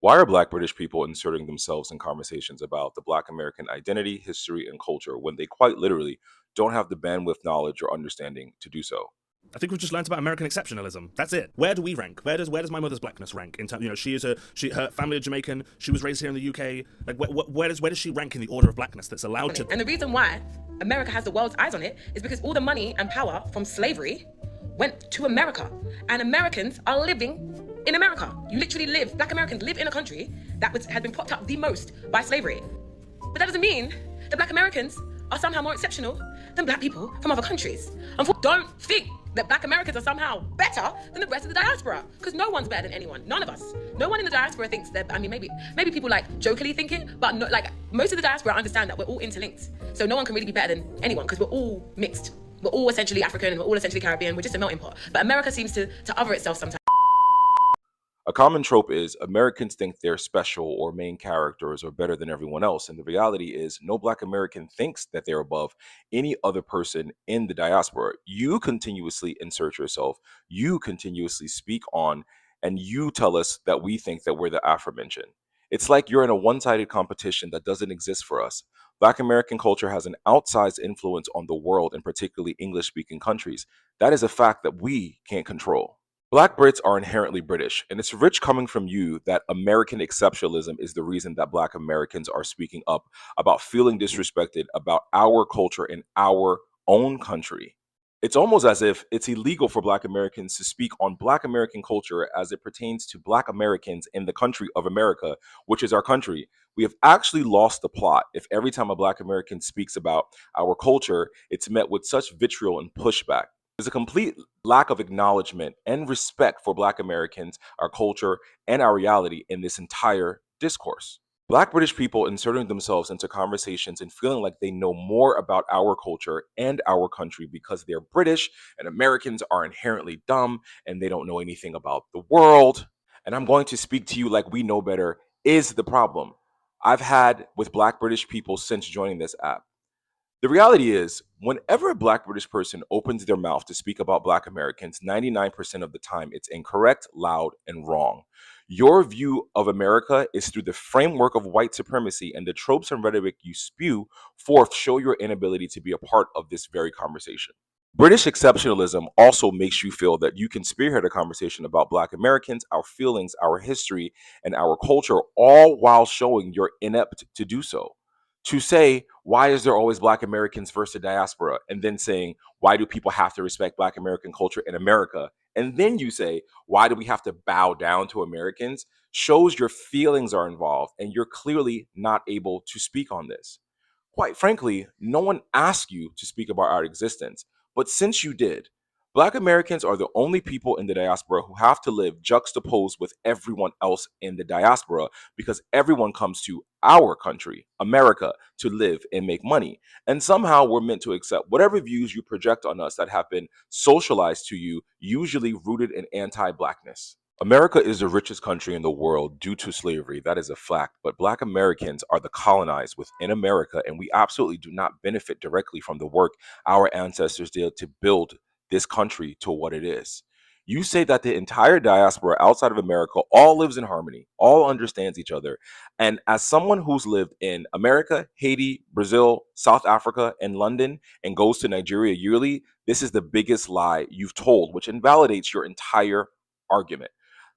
Why are Black British people inserting themselves in conversations about the Black American identity, history, and culture when they quite literally don't have the bandwidth, knowledge, or understanding to do so? I think we've just learned about American exceptionalism. That's it. Where do we rank? Where does my mother's blackness rank? In terms, her family is Jamaican. She was raised here in the UK. Like, where does she rank in the order of blackness that's allowed to? And the reason why America has the world's eyes on it is because all the money and power from slavery went to America, and Americans are living in America. You literally live. Black Americans live in a country that has been propped up the most by slavery. But that doesn't mean that Black Americans are somehow more exceptional than Black people from other countries. And don't think that Black Americans are somehow better than the rest of the diaspora, because no one's better than anyone. None of us. No one in the diaspora thinks that. I mean, maybe people like jokingly think it, but no, like most of the diaspora understand that we're all interlinked. So no one can really be better than anyone because we're all mixed. We're all essentially African and we're all essentially Caribbean. We're just a melting pot. But America seems to other itself sometimes. A common trope is Americans think they're special or main characters or better than everyone else. And the reality is, no Black American thinks that they're above any other person in the diaspora. You continuously insert yourself, you continuously speak on, and you tell us that we think that we're the aforementioned. It's like you're in a one-sided competition that doesn't exist for us. Black American culture has an outsized influence on the world, and particularly English-speaking countries. That is a fact that we can't control. Black Brits are inherently British, and it's rich coming from you that American exceptionalism is the reason that Black Americans are speaking up about feeling disrespected about our culture in our own country. It's almost as if it's illegal for Black Americans to speak on Black American culture as it pertains to Black Americans in the country of America, which is our country. We have actually lost the plot if every time a Black American speaks about our culture, it's met with such vitriol and pushback. There's a complete lack of acknowledgement and respect for Black Americans, our culture, and our reality in this entire discourse. Black British people inserting themselves into conversations and feeling like they know more about our culture and our country because they're British and Americans are inherently dumb and they don't know anything about the world. And I'm going to speak to you like we know better is the problem I've had with Black British people since joining this app. The reality is, whenever a Black British person opens their mouth to speak about Black Americans, 99% of the time it's incorrect, loud, and wrong. Your view of America is through the framework of white supremacy, and the tropes and rhetoric you spew forth show your inability to be a part of this very conversation. British exceptionalism also makes you feel that you can spearhead a conversation about Black Americans, our feelings, our history, and our culture, all while showing you're inept to do so. To say, why is there always Black Americans versus the diaspora? And then saying, why do people have to respect Black American culture in America? And then you say, why do we have to bow down to Americans? Shows your feelings are involved and you're clearly not able to speak on this. Quite frankly, no one asked you to speak about our existence. But since you did, Black Americans are the only people in the diaspora who have to live juxtaposed with everyone else in the diaspora because everyone comes to our country, America, to live and make money. And somehow we're meant to accept whatever views you project on us that have been socialized to you, usually rooted in anti-Blackness. America is the richest country in the world due to slavery. That is a fact. But Black Americans are the colonized within America, and we absolutely do not benefit directly from the work our ancestors did to build this country to what it is. You say that the entire diaspora outside of America all lives in harmony, all understands each other. And as someone who's lived in America, Haiti, Brazil, South Africa, and London, and goes to Nigeria yearly, this is the biggest lie you've told, which invalidates your entire argument.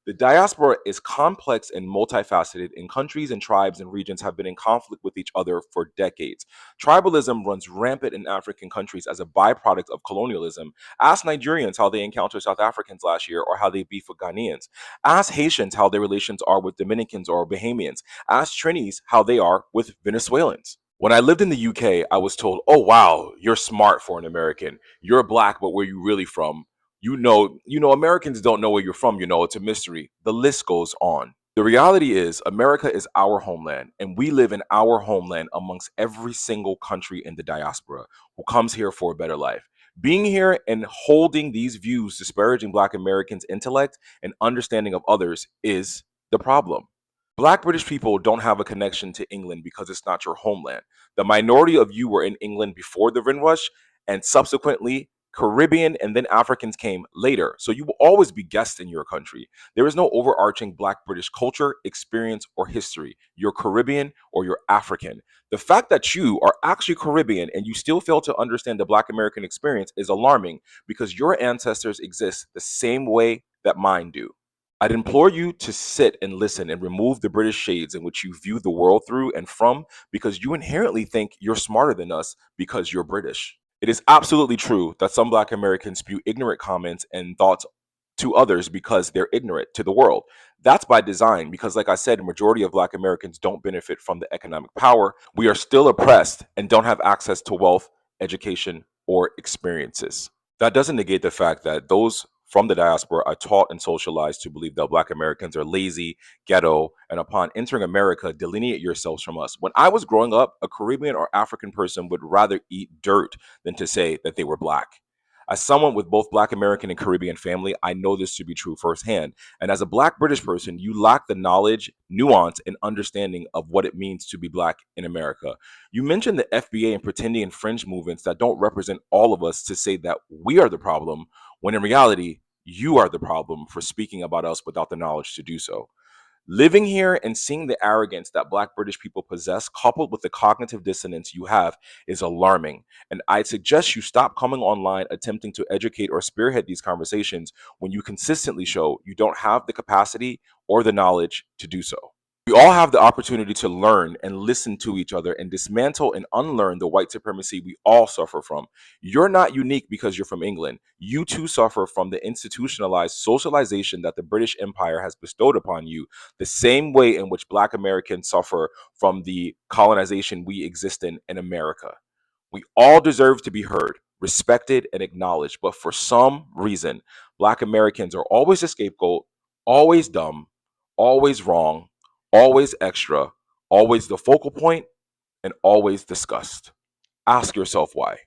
The diaspora is complex and multifaceted, and countries and tribes and regions have been in conflict with each other for decades. Tribalism runs rampant in African countries as a byproduct of colonialism. Ask Nigerians how they encountered South Africans last year or how they beef with Ghanaians. Ask Haitians how their relations are with Dominicans or Bahamians. Ask Trinis how they are with Venezuelans. When I lived in the UK, I was told, oh, wow, you're smart for an American. You're Black, but where you really from? Americans don't know where you're from, it's a mystery. The list goes on. The reality is America is our homeland, and we live in our homeland amongst every single country in the diaspora who comes here for a better life. Being here and holding these views disparaging Black Americans' intellect and understanding of others is the problem. Black British people don't have a connection to England because it's not your homeland. The minority of you were in England before the Windrush, and subsequently Caribbean and then Africans came later. So you will always be guests in your country. There is no overarching Black British culture, experience, or history. You're Caribbean or you're African. The fact that you are actually Caribbean and you still fail to understand the Black American experience is alarming because your ancestors exist the same way that mine do. I'd implore you to sit and listen and remove the British shades in which you view the world through and from because you inherently think you're smarter than us because you're British. It is absolutely true that some Black Americans spew ignorant comments and thoughts to others because they're ignorant to the world. That's by design because, like I said, the majority of Black Americans don't benefit from the economic power. We are still oppressed and don't have access to wealth, education, or experiences. That doesn't negate the fact that those from the diaspora are taught and socialized to believe that Black Americans are lazy, ghetto, and upon entering America, delineate yourselves from us. When I was growing up, a Caribbean or African person would rather eat dirt than to say that they were Black. As someone with both Black American and Caribbean family, I know this to be true firsthand. And as a Black British person, you lack the knowledge, nuance, and understanding of what it means to be Black in America. You mentioned the FBA and pretending in fringe movements that don't represent all of us to say that we are the problem, when in reality, you are the problem for speaking about us without the knowledge to do so. Living here and seeing the arrogance that Black British people possess, coupled with the cognitive dissonance you have, is alarming. And I'd suggest you stop coming online attempting to educate or spearhead these conversations when you consistently show you don't have the capacity or the knowledge to do so. We all have the opportunity to learn and listen to each other and dismantle and unlearn the white supremacy we all suffer from. You're not unique because you're from England. You too suffer from the institutionalized socialization that the British Empire has bestowed upon you, the same way in which Black Americans suffer from the colonization we exist in America. We all deserve to be heard, respected, and acknowledged, but for some reason, Black Americans are always a scapegoat, always dumb, always wrong, always extra, always the focal point, and always discussed. Ask yourself why.